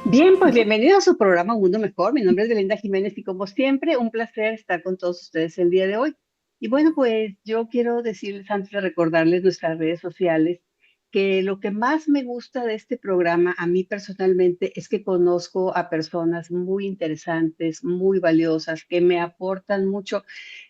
Bien, pues bienvenido a su programa Mundo Mejor. Mi nombre es Belinda Jiménez y como siempre, un placer estar con todos ustedes el día de hoy. Y bueno, pues yo quiero decirles antes de recordarles nuestras redes sociales que lo que más me gusta de este programa a mí personalmente es que conozco a personas muy interesantes, muy valiosas, que me aportan mucho,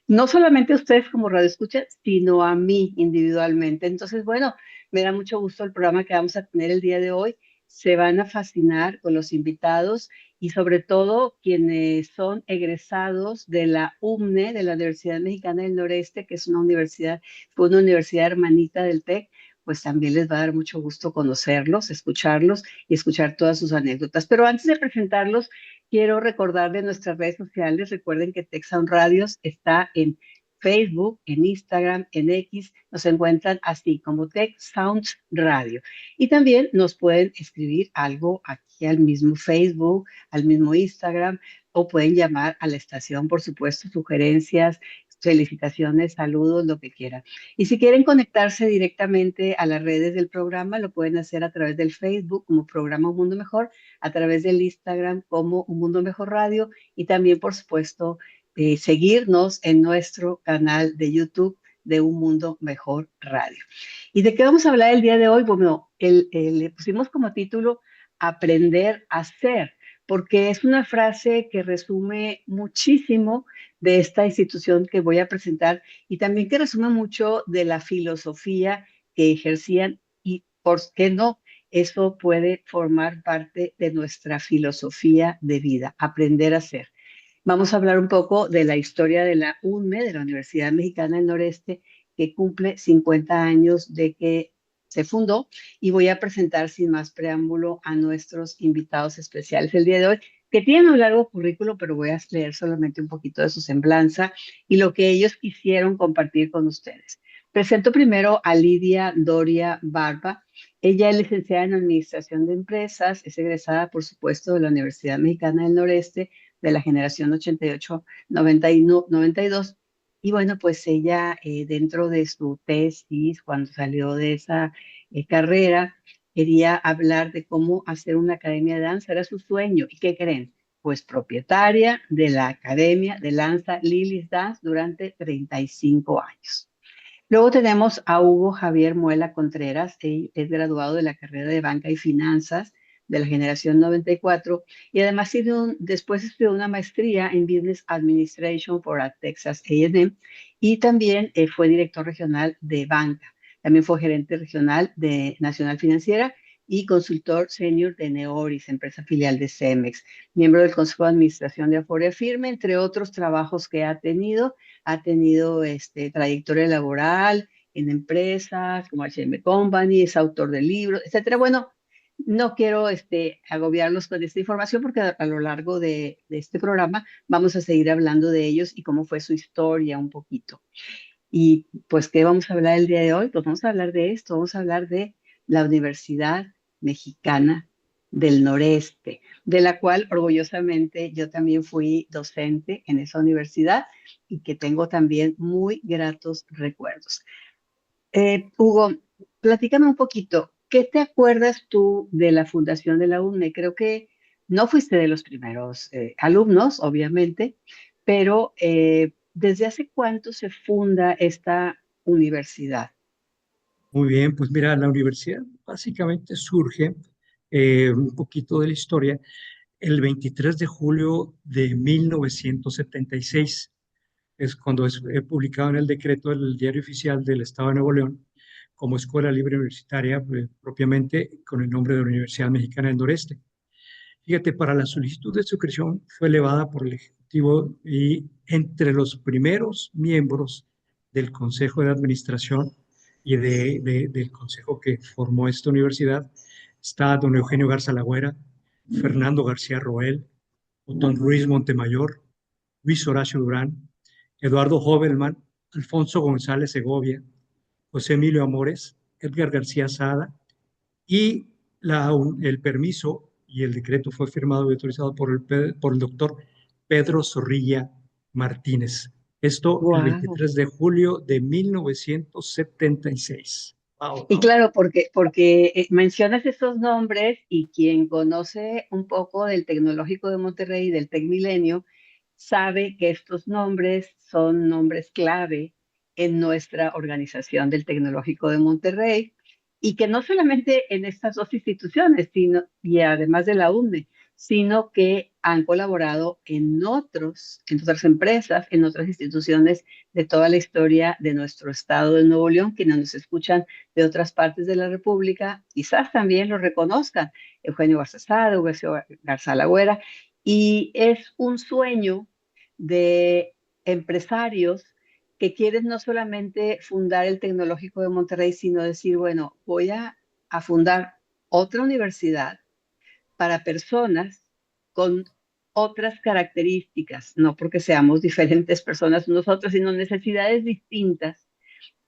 no solamente a ustedes como radioescuchas, sino a mí individualmente. Entonces, bueno, me da mucho gusto el programa que vamos a tener el día de hoy. Se van a fascinar con los invitados y sobre todo quienes son egresados de la UMNE, de la Universidad Mexicana del Noreste, que es una universidad, fue una universidad hermanita del TEC, pues también les va a dar mucho gusto conocerlos, escucharlos y escuchar todas sus anécdotas. Pero antes de presentarlos, quiero recordar de nuestras redes sociales. Recuerden que Tech Sound Radios está en Facebook, en Instagram, en X. Nos encuentran así como Tech Sounds Radio. Y también nos pueden escribir algo aquí al mismo Facebook, al mismo Instagram, o pueden llamar a la estación, por supuesto, sugerencias, felicitaciones, saludos, lo que quieran. Y si quieren conectarse directamente a las redes del programa, lo pueden hacer a través del Facebook como Programa Un Mundo Mejor, a través del Instagram como Un Mundo Mejor Radio y también, por supuesto, seguirnos en nuestro canal de YouTube de Un Mundo Mejor Radio. ¿Y de qué vamos a hablar el día de hoy? Bueno, le pusimos como título Aprender a ser, porque es una frase que resume muchísimo de esta institución que voy a presentar y también que resume mucho de la filosofía que ejercían y, ¿por qué no? Eso puede formar parte de nuestra filosofía de vida, aprender a ser. Vamos a hablar un poco de la historia de la UNME, de la Universidad Mexicana del Noreste, que cumple 50 años de que se fundó y voy a presentar sin más preámbulo a nuestros invitados especiales el día de hoy, que tienen un largo currículo, pero voy a leer solamente un poquito de su semblanza y lo que ellos quisieron compartir con ustedes. Presento primero a Lidia Doria Barba. Ella es licenciada en Administración de Empresas, es egresada, por supuesto, de la Universidad Mexicana del Noreste de la generación 88, 91, 92. Y bueno, pues ella dentro de su tesis, cuando salió de esa carrera, quería hablar de cómo hacer una academia de danza, era su sueño. ¿Y qué creen? Pues propietaria de la Academia de Danza Lily's Dance durante 35 años. Luego tenemos a Hugo Javier Muela Contreras. Él es graduado de la carrera de Banca y Finanzas de la generación 94 y además después estudió una maestría en Business Administration por la Texas A&M y también fue director regional de banca. También fue gerente regional de Nacional Financiera y consultor senior de Neoris, empresa filial de Cemex, miembro del Consejo de Administración de Afore Firme, entre otros trabajos que ha tenido trayectoria laboral en empresas como H&M Company, es autor de libros, etcétera. Bueno, no quiero agobiarlos con esta información porque a lo largo de este programa vamos a seguir hablando de ellos y cómo fue su historia un poquito. Y pues, ¿qué vamos a hablar el día de hoy? Pues vamos a hablar de esto, vamos a hablar de la Universidad Mexicana del Noreste, de la cual orgullosamente yo también fui docente en esa universidad y que tengo también muy gratos recuerdos. Hugo, platícame un poquito, ¿qué te acuerdas tú de la fundación de la UNE? Creo que no fuiste de los primeros alumnos, obviamente, pero ¿desde hace cuánto se funda esta universidad? Muy bien, pues mira, la universidad básicamente surge un poquito de la historia el 23 de julio de 1976. Es cuando es publicado en el decreto del Diario Oficial del Estado de Nuevo León como Escuela Libre Universitaria, propiamente con el nombre de la Universidad Mexicana del Noreste. Fíjate, para la solicitud de suscripción fue elevada por el Ejecutivo y entre los primeros miembros del Consejo de Administración y del Consejo que formó esta universidad está don Eugenio Garza Lagüera, Fernando García Roel, don Luis Montemayor, Luis Horacio Durán, Eduardo Hovelman, Alfonso González Segovia, José Emilio Amores, Edgar García Sada y el permiso y el decreto fue firmado y autorizado por el doctor Pedro Zorrilla Martínez. Esto el Wow. 23 de julio de 1976. Wow, Y ¿no? claro, porque mencionas esos nombres y quien conoce un poco del Tecnológico de Monterrey, del Tecmilenio, sabe que estos nombres son nombres clave en nuestra organización del Tecnológico de Monterrey y que no solamente en estas dos instituciones, sino, y además de la UNE, sino que han colaborado en otras empresas, en otras instituciones de toda la historia de nuestro estado de Nuevo León, quienes nos escuchan de otras partes de la República, quizás también lo reconozcan, Eugenio Garzazada, Eugenio Garza Lagüera, y es un sueño de empresarios que quieren no solamente fundar el Tecnológico de Monterrey, sino decir, bueno, a fundar otra universidad para personas con otras características, no porque seamos diferentes personas nosotros, sino necesidades distintas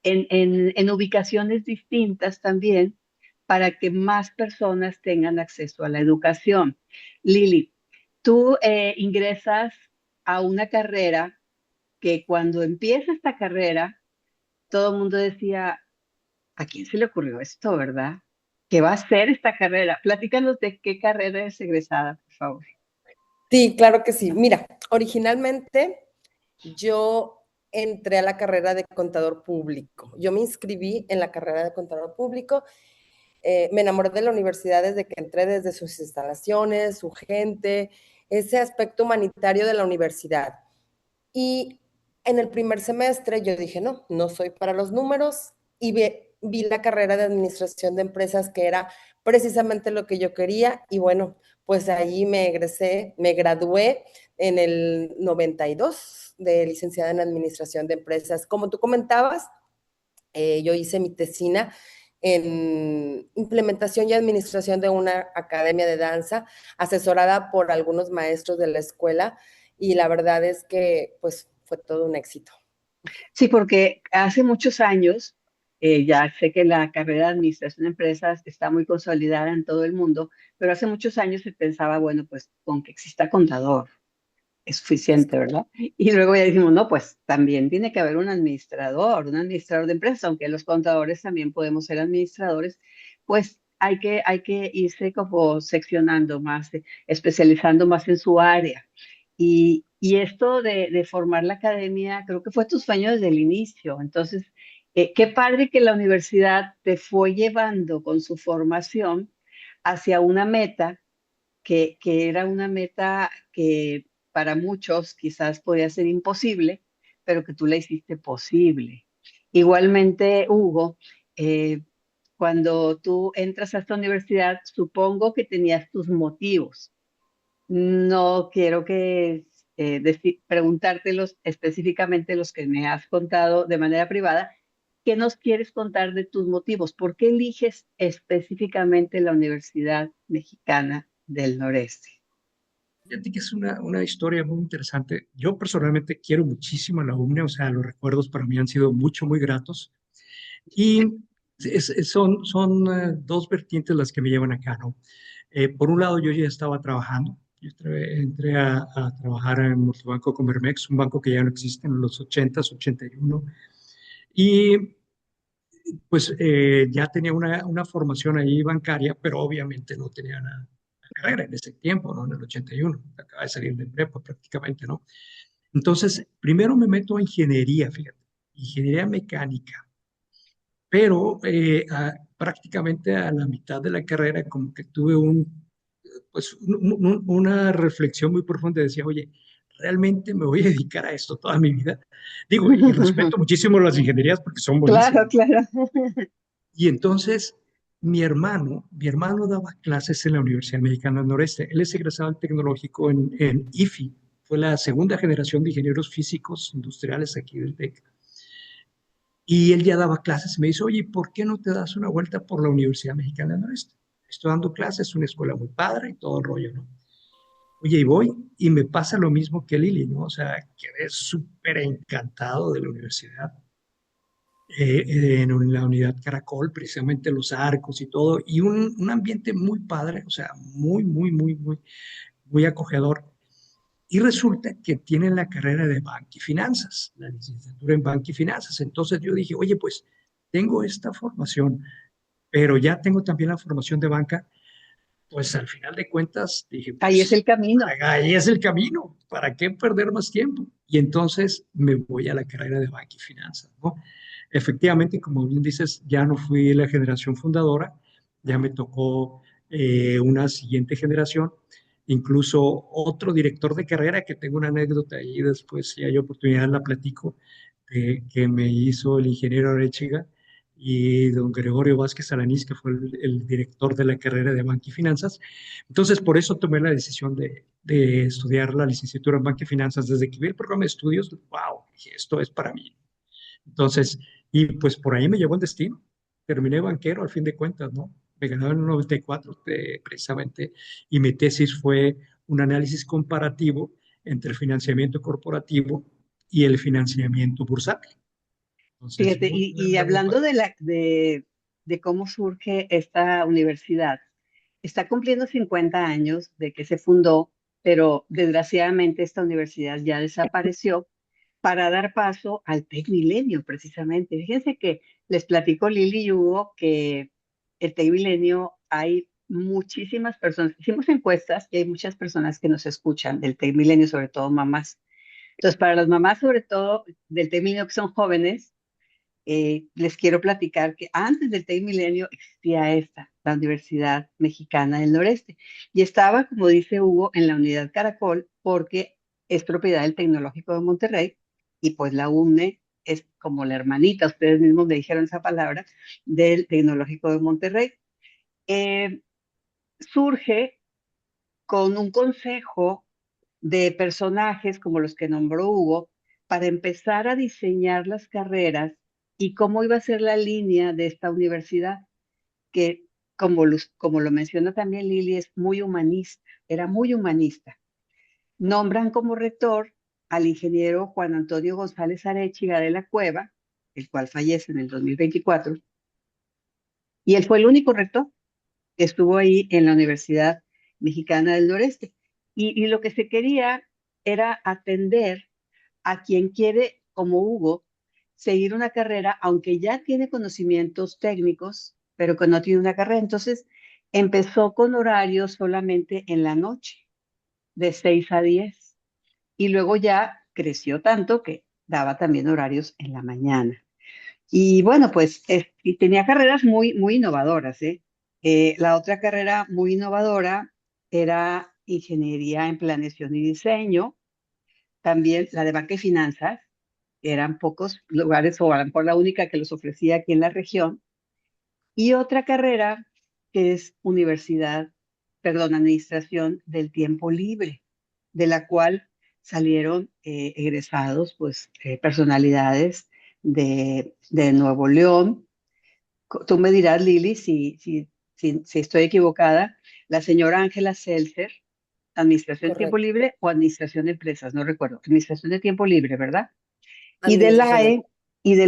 en ubicaciones distintas también para que más personas tengan acceso a la educación. Lili, tú ingresas a una carrera que cuando empieza esta carrera, todo el mundo decía, ¿a quién se le ocurrió esto, verdad? ¿Qué va a ser esta carrera? Platícanos de qué carrera es egresada, por favor. Sí, claro que sí. Mira, originalmente yo entré a la carrera de contador público. Yo me inscribí en la carrera de contador público. Me enamoré de la universidad desde que entré, desde sus instalaciones, su gente, ese aspecto humanitario de la universidad. Y en el primer semestre yo dije, no, no soy para los números y vi la carrera de administración de empresas que era precisamente lo que yo quería y bueno, pues ahí me egresé, me gradué en el 92 de licenciada en administración de empresas. Como tú comentabas, yo hice mi tesina en implementación y administración de una academia de danza, asesorada por algunos maestros de la escuela, y la verdad es que pues fue todo un éxito. Sí, porque hace muchos años, ya sé que la carrera de administración de empresas está muy consolidada en todo el mundo, pero hace muchos años se pensaba, bueno, pues con que exista contador es Es suficiente, ¿verdad? Y luego ya dijimos, no, pues también tiene que haber un administrador de empresas, aunque los contadores también podemos ser administradores, pues hay que irse como seccionando más, especializando más en su área. Y esto de formar la academia, creo que fue tu sueño desde el inicio. Entonces, qué padre que la universidad te fue llevando con su formación hacia una meta que era una meta que para muchos quizás podía ser imposible, pero que tú la hiciste posible. Igualmente, Hugo, eh, cuando tú entras a esta universidad, supongo que tenías tus motivos. No quiero que preguntártelos específicamente los que me has contado de manera privada. ¿Qué nos quieres contar de tus motivos? ¿Por qué eliges específicamente la Universidad Mexicana del Noreste? Fíjate que es una historia muy interesante. Yo personalmente quiero muchísimo a la UNE, o sea, los recuerdos para mí han sido muy gratos. Y son dos vertientes las que me llevan acá, ¿no? Por un lado, yo ya estaba trabajando. Yo entré a trabajar en Multibanco Comermex, un banco que ya no existe en los 80s, 81. Y pues ya tenía una formación ahí bancaria, pero obviamente no tenía una carrera en ese tiempo, ¿no? En el 81, acaba de salir de prepa prácticamente, ¿no? Entonces, primero me meto a ingeniería, fíjate, ingeniería mecánica, pero prácticamente a la mitad de la carrera como que tuve una reflexión muy profunda, decía, oye, ¿realmente me voy a dedicar a esto toda mi vida? Digo, y respeto muchísimo las ingenierías porque son Claro, buenísimas. claro. Y entonces mi hermano daba clases en la Universidad Mexicana del Noreste. Él es egresado del tecnológico en IFI. Fue la segunda generación de ingenieros físicos industriales aquí del TEC. Y él ya daba clases y me dice, oye, ¿por qué no te das una vuelta por la Universidad Mexicana del Noreste? Estoy dando clases, es una escuela muy padre y todo el rollo, ¿no? Oye, y voy y me pasa lo mismo que Lili, ¿no? O sea, quedé súper encantado de la universidad. En la unidad Caracol, precisamente los arcos y todo, y un ambiente muy padre, o sea, muy acogedor. Y resulta que tienen la carrera de Banca y Finanzas, la licenciatura en Banca y Finanzas. Entonces yo dije, oye, pues tengo esta formación, pero ya tengo también la formación de banca, pues al final de cuentas dije, Ahí es pues el camino. ahí es el camino, ¿para qué perder más tiempo? Y entonces me voy a la carrera de banca y finanzas, ¿no? Efectivamente, como bien dices, ya no fui la generación fundadora, ya me tocó una siguiente generación, incluso otro director de carrera, que tengo una anécdota y después si hay oportunidad la platico, que me hizo el ingeniero Arechiga y don Gregorio Vázquez Alanís, que fue el director de la carrera de Banca y Finanzas. Entonces, por eso tomé la decisión de estudiar la licenciatura en Banca y Finanzas. Desde que vi el programa de estudios, wow, dije, esto es para mí. Entonces, y pues por ahí me llevó el destino. Terminé banquero al fin de cuentas, ¿no? Me ganaron en el 94 precisamente, y mi tesis fue un análisis comparativo entre el financiamiento corporativo y el financiamiento bursátil. Entonces, Fíjate, muy, y muy hablando padre. de cómo surge esta universidad, está cumpliendo 50 años de que se fundó, pero desgraciadamente esta universidad ya desapareció para dar paso al Tec Milenio, precisamente. Fíjense que les platico Lili y Hugo que el Tec Milenio hay muchísimas personas, hicimos encuestas y hay muchas personas que nos escuchan del Tec Milenio, sobre todo mamás. Entonces, para las mamás, sobre todo del Tec Milenio que son jóvenes, les quiero platicar que antes del TEC Milenio existía esta, la Universidad Mexicana del Noreste, y estaba, como dice Hugo, en la Unidad Caracol porque es propiedad del Tecnológico de Monterrey y pues la UNE es como la hermanita, ustedes mismos me dijeron esa palabra, del Tecnológico de Monterrey. Eh, Surge con un consejo de personajes como los que nombró Hugo para empezar a diseñar las carreras y cómo iba a ser la línea de esta universidad, que como lo menciona también Lili, es muy humanista, era muy humanista. Nombran como rector al ingeniero Juan Antonio González Arechiga de la Cueva, el cual fallece en el 2024, y él fue el único rector que estuvo ahí en la Universidad Mexicana del Noreste. Y lo que se quería era atender a quien quiere, como Hugo, seguir una carrera, aunque ya tiene conocimientos técnicos, pero que no tiene una carrera. Entonces, empezó con horarios solamente en la noche, de 6 a 10, y luego ya creció tanto que daba también horarios en la mañana. Y bueno, pues y tenía carreras muy, muy innovadoras, ¿eh? La otra carrera muy innovadora era ingeniería en planeación y diseño, también la de banca y finanzas, eran pocos lugares o a lo mejor la única que los ofrecía aquí en la región, y otra carrera que es administración del tiempo libre, de la cual salieron egresados, pues, personalidades de Nuevo León. Tú me dirás, Lili, si estoy equivocada, la señora Ángela Seltzer, administración de tiempo Correcto. libre o administración de empresas, no recuerdo, administración de tiempo libre, ¿verdad? Y de la Administración de... E, y de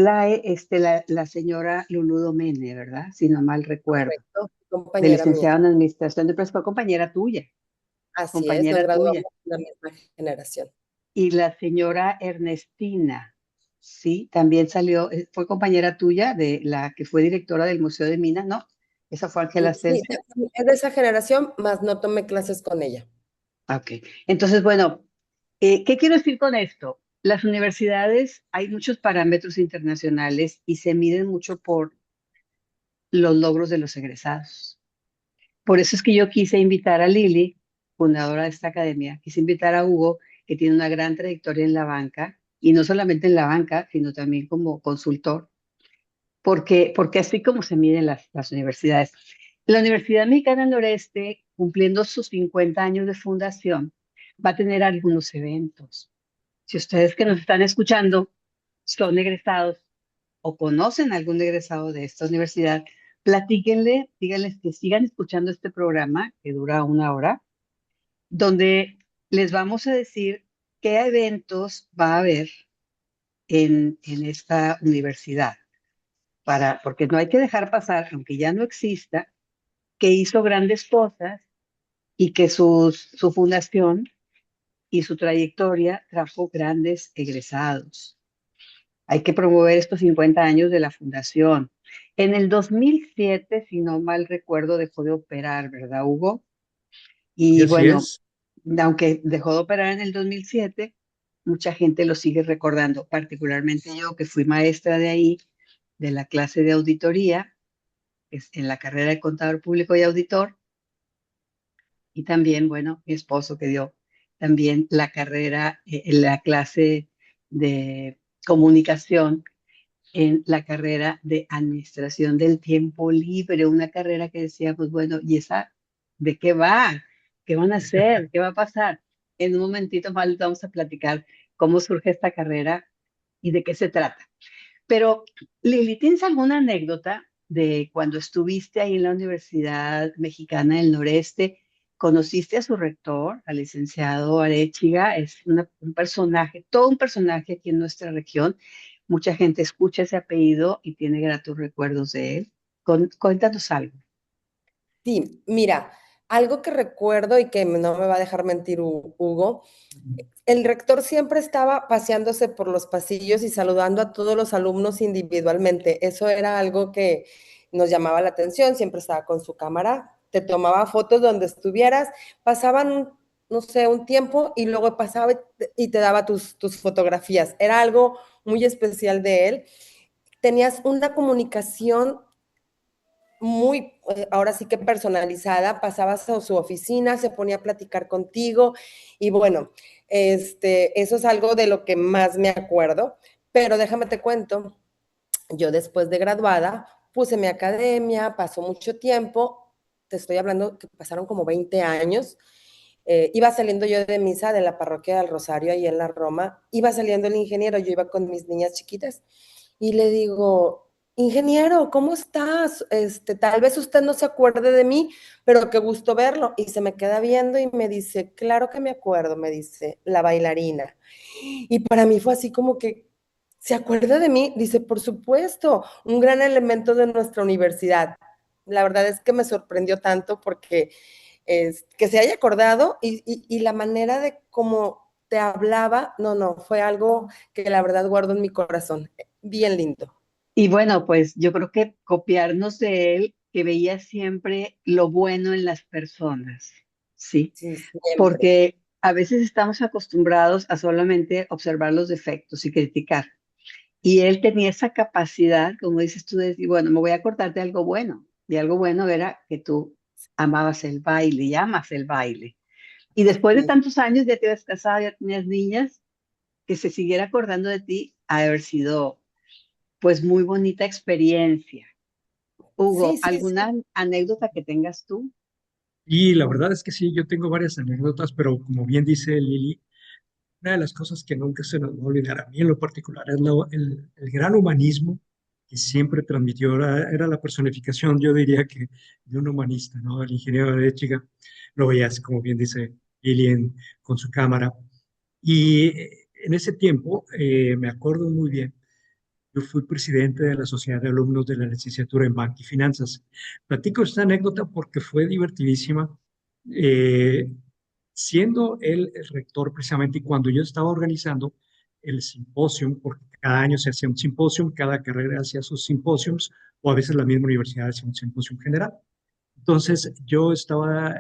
la E, la señora Lulú Domene, ¿verdad? Si no mal recuerdo, Correcto, de compañera mía. licenciada en Administración de Empresas, fue Así es, nos compañera graduamos tuya. en la misma generación. Y la señora Ernestina, sí, también salió, fue compañera tuya de la que fue directora del Museo de Minas, ¿no? Esa fue Ángela Sí, Seltzer. es de esa generación, más no tomé clases con ella. Ok, entonces, bueno, ¿qué quiero decir con esto? Las universidades, hay muchos parámetros internacionales y se miden mucho por los logros de los egresados. Por eso es que yo quise invitar a Lili, fundadora de esta academia, quise invitar a Hugo, que tiene una gran trayectoria en la banca, y no solamente en la banca, sino también como consultor, porque así como se miden las universidades. La Universidad Mexicana del Noreste, cumpliendo sus 50 años de fundación, va a tener algunos eventos. Si ustedes que nos están escuchando son egresados o conocen algún egresado de esta universidad, platíquenle, díganles que sigan escuchando este programa que dura 1 hora, donde les vamos a decir qué eventos va a haber en esta universidad, porque no hay que dejar pasar, aunque ya no exista, que hizo grandes cosas y que su fundación y su trayectoria trajo grandes egresados. Hay que promover estos 50 años de la fundación. En el 2007, si no mal recuerdo, dejó de operar, ¿verdad, Hugo? Y Y así bueno, es. aunque dejó de operar en el 2007, mucha gente lo sigue recordando, particularmente yo que fui maestra de ahí, de la clase de auditoría, en la carrera de contador público y auditor, y también, bueno, mi esposo que dio también la carrera, en la clase de comunicación en la carrera de administración del tiempo libre, una carrera que decíamos, bueno, ¿y esa de qué va? ¿Qué van a hacer? ¿Qué va a pasar? En un momentito más les vamos a platicar cómo surge esta carrera y de qué se trata. Pero, Lili, ¿tienes alguna anécdota de cuando estuviste ahí en la Universidad Mexicana del Noreste? ¿Conociste a su rector, al licenciado Arechiga? Es un personaje, todo un personaje aquí en nuestra región. Mucha gente escucha ese apellido y tiene gratos recuerdos de él. Cuéntanos algo. Sí, mira, algo que recuerdo y que no me va a dejar mentir Hugo, el rector siempre estaba paseándose por los pasillos y saludando a todos los alumnos individualmente. Eso era algo que nos llamaba la atención, siempre estaba con su cámara, te tomaba fotos donde estuvieras, pasaban, no sé, un tiempo y luego pasaba y te daba tus fotografías. Era algo muy especial de él. Tenías una comunicación muy, ahora sí que personalizada, pasabas a su oficina, se ponía a platicar contigo y bueno, eso es algo de lo que más me acuerdo, pero déjame te cuento, yo después de graduada puse mi academia, pasó mucho tiempo, te estoy hablando que pasaron como 20 años, iba saliendo yo de misa de la parroquia del Rosario, ahí en la Roma, iba saliendo el ingeniero, yo iba con mis niñas chiquitas, y le digo, ingeniero, ¿cómo estás? Tal vez usted no se acuerde de mí, pero qué gusto verlo. Y se me queda viendo y me dice, claro que me acuerdo, me dice, la bailarina. Y para mí fue así como que, ¿se acuerda de mí? Dice, por supuesto, un gran elemento de nuestra universidad. La verdad es que me sorprendió tanto porque que se haya acordado y la manera de cómo te hablaba, no, no, fue algo que la verdad guardo en mi corazón. Bien lindo. Y bueno, pues yo creo que copiarnos de él, que veía siempre lo bueno en las personas, ¿sí? Sí, siempre. Porque a veces estamos acostumbrados a solamente observar los defectos y criticar. Y él tenía esa capacidad, como dices tú, de decir, bueno, me voy a acordar de algo bueno. Y algo bueno era que tú amabas el baile y amas el baile. Y después de Sí. tantos años, ya te habías casado, ya tenías niñas, que se siguiera acordando de ti, ha de haber sido pues muy bonita experiencia. Sí, Hugo, sí, ¿alguna sí. anécdota que tengas tú? Y la verdad es que sí, yo tengo varias anécdotas, pero como bien dice Lili, una de las cosas que nunca se nos va a olvidar a mí en lo particular es el gran humanismo que siempre transmitió. Era la personificación, yo diría que de un humanista, ¿no? El ingeniero de Chiga lo veías, como bien dice Lili, con su cámara. Y en ese tiempo, me acuerdo muy bien, yo fui presidente de la Sociedad de Alumnos de la Licenciatura en Banca y Finanzas. Platico esta anécdota porque fue divertidísima. Eh, Siendo él el rector precisamente, y cuando yo estaba organizando el simposium, porque cada año se hacía un simposium, cada carrera hacía sus simposiums, o a veces la misma universidad hacía un simposium general. Entonces, yo estaba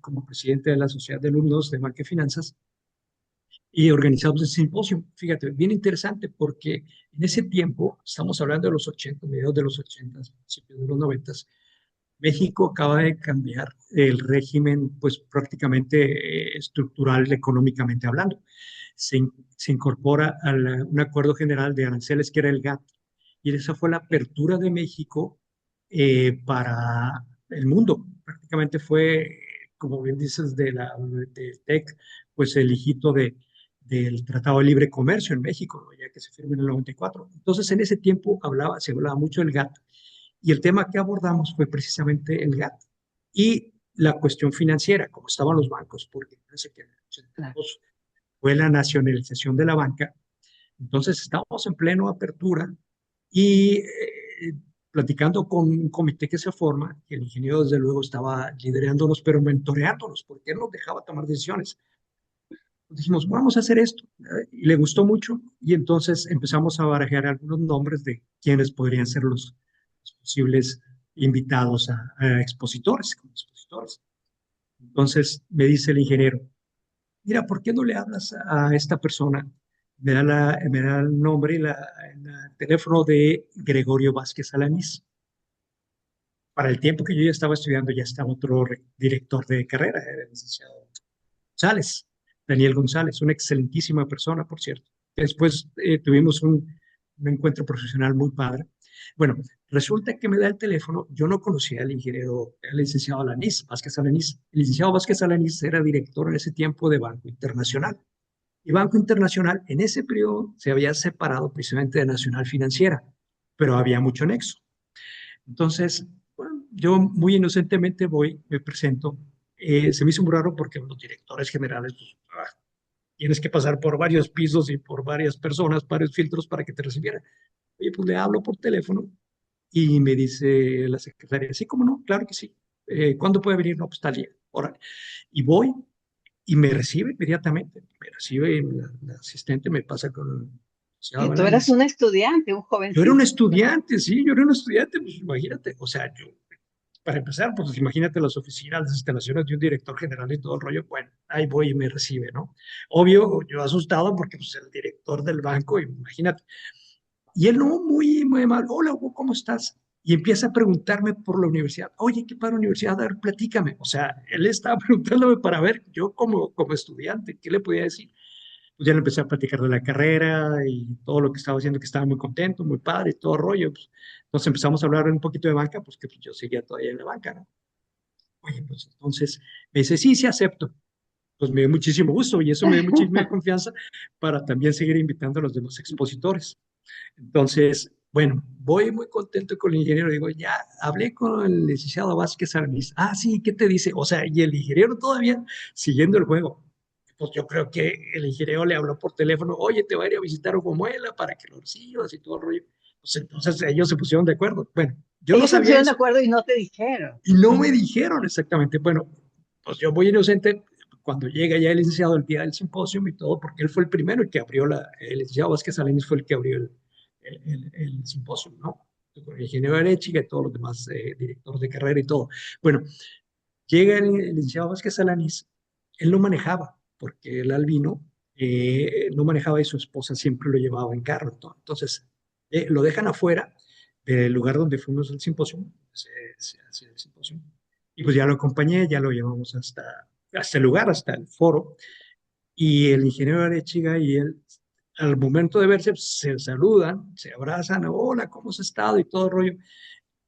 como presidente de la Sociedad de Alumnos de Banca y Finanzas y organizamos el simposio. Fíjate, bien interesante porque en ese tiempo, estamos hablando de los 80, mediados de los 80, principios de los 90, México acaba de cambiar el régimen, pues prácticamente estructural, económicamente hablando. Se incorpora a un acuerdo general de aranceles que era el GATT, y esa fue la apertura de México para el mundo. Prácticamente fue, como bien dices, del TEC, pues el hijito del Tratado de Libre Comercio en México, ¿no? Ya que se firmó en el 94. Entonces, en ese tiempo se hablaba mucho del GATT y el tema que abordamos fue precisamente el GATT y la cuestión financiera, cómo estaban los bancos, porque parece que en el Claro. 82 fue la nacionalización de la banca. Entonces estábamos en pleno apertura y platicando con un comité que se forma, y el ingeniero desde luego estaba liderándonos, pero mentoreándonos, porque él nos dejaba tomar decisiones. Nos dijimos, vamos a hacer esto. Y le gustó mucho y entonces empezamos a barajar algunos nombres de quiénes podrían ser los posibles invitados a expositores, como expositores. Entonces me dice el ingeniero, mira, ¿por qué no le hablas a esta persona? Me da el nombre y el teléfono de Gregorio Vázquez Alanís. Para el tiempo que yo ya estaba estudiando, ya estaba otro director de carrera, era el licenciado González, Daniel González, una excelentísima persona, por cierto. Después tuvimos un encuentro profesional muy padre. Bueno, resulta que me da el teléfono, yo no conocía al ingeniero, el licenciado Alanís, Vázquez Alanís. El licenciado Vázquez Alanís era director en ese tiempo de Banco Internacional. Y Banco Internacional en ese periodo se había separado precisamente de Nacional Financiera, pero había mucho nexo. Entonces, bueno, yo muy inocentemente voy, me presento. Se me hizo muy raro porque los directores generales, pues, tienes que pasar por varios pisos y por varias personas, varios filtros para que te recibieran. Oye, pues le hablo por teléfono y me dice la secretaria, sí, ¿cómo no? Claro que sí. ¿Cuándo puede venir? No, pues tal día. Órale. Y voy y me recibe inmediatamente. Me recibe la asistente, me pasa con... Que tú eras un estudiante, un Yo era un jovencito. estudiante, sí, yo era un estudiante, pues imagínate, o sea, yo, para empezar, pues imagínate las oficinas, las instalaciones de un director general y todo el rollo, bueno, ahí voy y me recibe, ¿no? Obvio, yo asustado porque pues el director del banco, imagínate, y él no, muy mal, hola Hugo, ¿cómo estás? Y empieza a preguntarme por la universidad, oye, ¿qué para la universidad? A ver, platícame, o sea, él estaba preguntándome para ver, yo como estudiante, ¿qué le podía decir? Pues ya le empecé a platicar de la carrera y todo lo que estaba haciendo, que estaba muy contento, muy padre, y todo rollo. Pues. Entonces empezamos a hablar un poquito de banca, pues que pues, yo seguía todavía en la banca, ¿no? Oye, pues entonces me dice, sí, sí, acepto. Pues me dio muchísimo gusto y eso me dio muchísima confianza para también seguir invitando a los demás expositores. Entonces, bueno, voy muy contento con el ingeniero. Digo, ya hablé con el licenciado Vázquez Armis. Ah, sí, ¿qué te dice? O sea, y el ingeniero todavía siguiendo el juego. Pues yo creo que el ingeniero le habló por teléfono, oye, te voy a ir a visitar a Gomuela para que lo recibas y todo el rollo. Pues entonces ellos se pusieron de acuerdo. Bueno, yo no Ellos se sabía pusieron de eso acuerdo y no te dijeron. y no me dijeron exactamente. Bueno, pues yo voy inocente cuando llega ya el licenciado el día del simposio y todo, porque él fue el primero el que abrió el licenciado Vázquez Salinas fue el que abrió el simposio, ¿no? Con el ingeniero Arechiga y todos los demás directores de carrera y todo. Bueno, llega el licenciado Vázquez Alanis, él no manejaba, porque el albino no manejaba y su esposa siempre lo llevaba en carro. Entonces, lo dejan afuera del lugar donde fuimos al simposio, hacia el simposio, y pues ya lo acompañé, ya lo llevamos hasta el lugar, hasta el foro, y el ingeniero Arechiga y él, al momento de verse, pues, se saludan, se abrazan, hola, ¿cómo has estado? Y todo el rollo.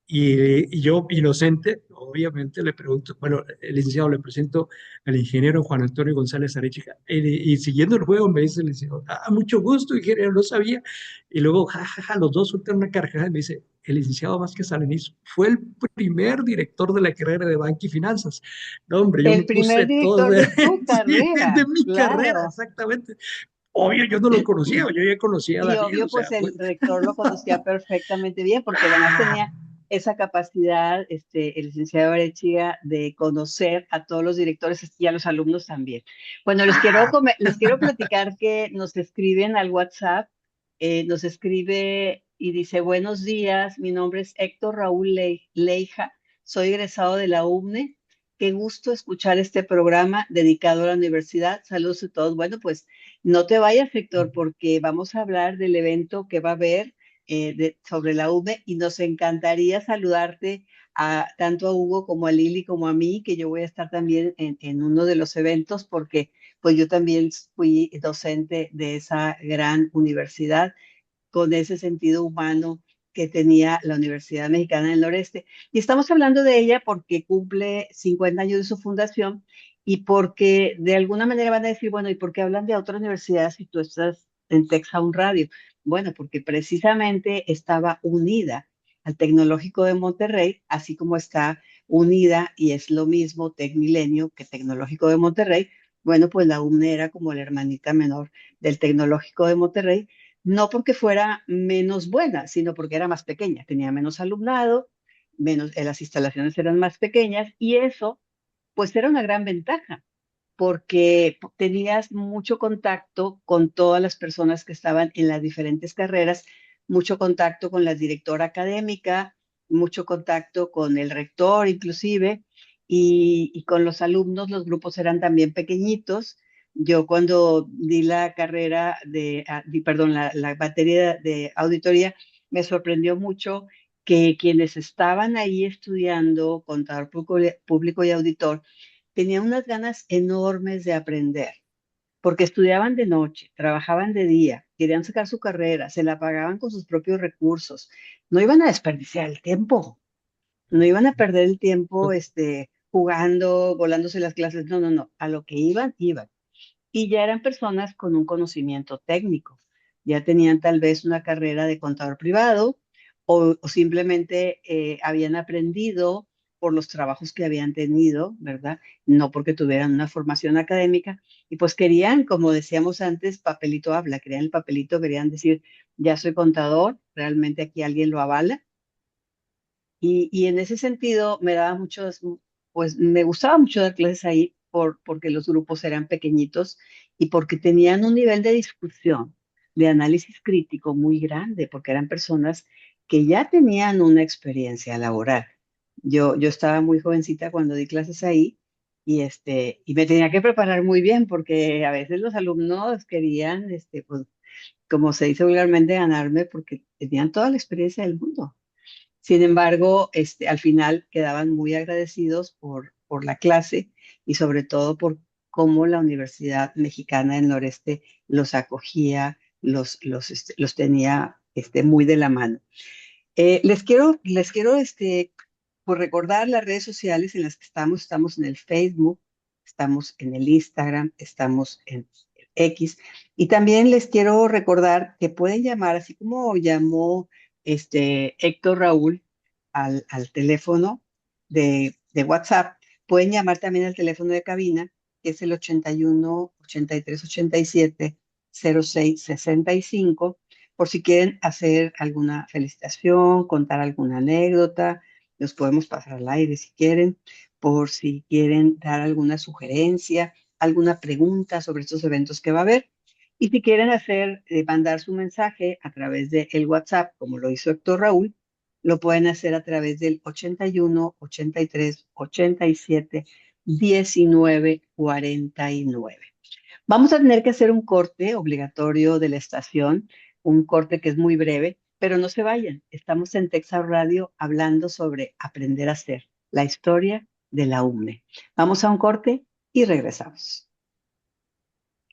Y yo, inocente, obviamente le pregunto, bueno, el licenciado le presento al ingeniero Juan Antonio González Arechiga. Y siguiendo el juego me dice el licenciado, mucho gusto, ingeniero, no sabía. Y luego, jajaja, los dos sueltan una carcajada y me dice, el licenciado Vázquez Alanís fue el primer director de la carrera de Banca y Finanzas. No, hombre, yo me El primer puse todo director de tu sí, carrera, de mi carrera, claro. exactamente. Obvio, yo no lo conocía, yo ya conocía a Y Daniel, obvio, o sea, pues el pues, rector lo conocía perfectamente bien, porque además ah, tenía esa capacidad, el licenciado Arechiga, de conocer a todos los directores y a los alumnos también. Bueno, ah, les quiero platicar que nos escriben al WhatsApp, nos escribe y dice, buenos días, mi nombre es Héctor Raúl Leija, soy egresado de la UMNE. Qué gusto escuchar este programa dedicado a la universidad. Saludos a todos. Bueno, pues no te vayas, Héctor, porque vamos a hablar del evento que va a haber sobre la UME y nos encantaría saludarte tanto a Hugo como a Lili como a mí, que yo voy a estar también en uno de los eventos porque pues yo también fui docente de esa gran universidad con ese sentido humano que tenía la Universidad Mexicana del Noreste. Y estamos hablando de ella porque cumple 50 años de su fundación y porque de alguna manera van a decir, bueno, ¿y por qué hablan de otra universidad si tú estás en Texas Radio? Bueno, porque precisamente estaba unida al Tecnológico de Monterrey, así como está unida y es lo mismo Tecmilenio que Tecnológico de Monterrey. Bueno, pues la UNE era como la hermanita menor del Tecnológico de Monterrey, no porque fuera menos buena, sino porque era más pequeña, tenía menos alumnado, las instalaciones eran más pequeñas y eso pues era una gran ventaja porque tenías mucho contacto con todas las personas que estaban en las diferentes carreras, mucho contacto con la directora académica, mucho contacto con el rector inclusive y con los alumnos. Los grupos eran también pequeñitos. Yo cuando di la carrera perdón, la materia de auditoría, me sorprendió mucho que quienes estaban ahí estudiando contador público y auditor tenían unas ganas enormes de aprender, porque estudiaban de noche, trabajaban de día, querían sacar su carrera, se la pagaban con sus propios recursos, no iban a desperdiciar el tiempo, no iban a perder el tiempo jugando, volándose las clases, no, no, no, a lo que iban, iban. Y ya eran personas con un conocimiento técnico, ya tenían tal vez una carrera de contador privado o simplemente habían aprendido por los trabajos que habían tenido, ¿verdad? No porque tuvieran una formación académica y pues querían, como decíamos antes, papelito habla, querían el papelito, querían decir, ya soy contador, realmente aquí alguien lo avala. Y en ese sentido me daba muchos, pues me gustaba mucho dar clases ahí porque los grupos eran pequeñitos y porque tenían un nivel de discusión, de análisis crítico muy grande, porque eran personas que ya tenían una experiencia laboral. Yo estaba muy jovencita cuando di clases ahí y me tenía que preparar muy bien porque a veces los alumnos querían, pues, como se dice vulgarmente, ganarme porque tenían toda la experiencia del mundo. Sin embargo, al final quedaban muy agradecidos por la clase y sobre todo por cómo la Universidad Mexicana del Noreste los acogía, los tenía muy de la mano. Les quiero pues recordar las redes sociales en las que estamos. Estamos en el Facebook, estamos en el Instagram, estamos en X. Y también les quiero recordar que pueden llamar, así como llamó Héctor Raúl al teléfono de WhatsApp, pueden llamar también al teléfono de cabina, que es el 81 83 87 06 65, por si quieren hacer alguna felicitación, contar alguna anécdota, los podemos pasar al aire si quieren, por si quieren dar alguna sugerencia, alguna pregunta sobre estos eventos que va a haber. Y si quieren mandar su mensaje a través de el WhatsApp, como lo hizo Héctor Raúl, lo pueden hacer a través del 81 83 87 19 49. Vamos a tener que hacer un corte obligatorio de la estación, un corte que es muy breve, pero no se vayan. Estamos en Texas Radio hablando sobre aprender a hacer, la historia de la UMNE. Vamos a un corte y regresamos.